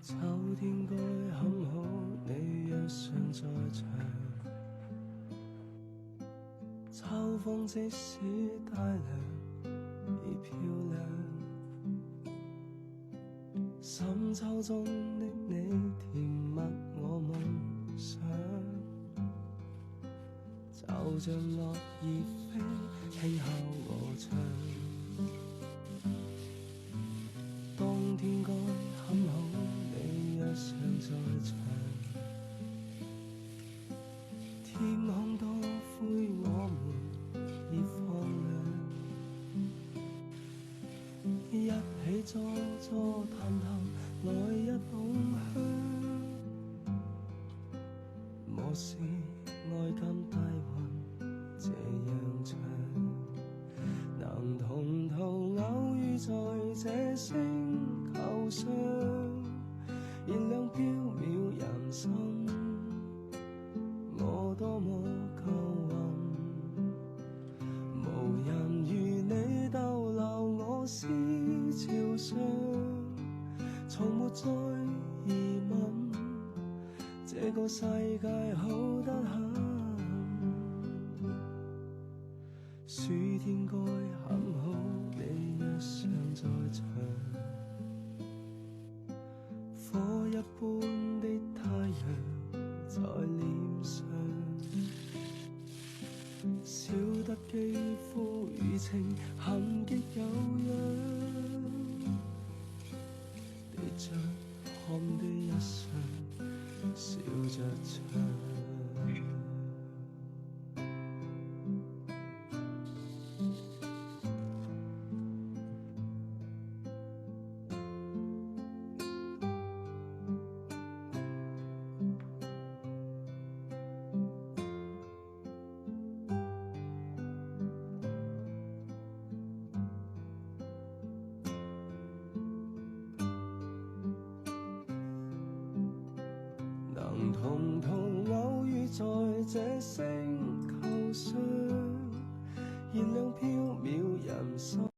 秋天該很好，你若尚在場。秋風即使帶涼，已漂亮。深秋中的你，甜蜜我夢想。就像落葉飛，輕敲我窗。冬天該很好，你若尚在場。天空多灰，我們已放亮。一起坐坐談談，來一桶香。我是愛甘大運這樣長，能同途偶遇在這星球上，燃亮飄渺人生。我多麼夠運，無人如你逗留我思潮上，從沒再疑問，這個世界好得很。暑天該很好，你若尚在場。火一般的太陽在臉上，笑得肌膚如情痕極有樣，滴着汗的一雙笑着唱。能同途偶遇在這星球上，燃亮飄渺人生。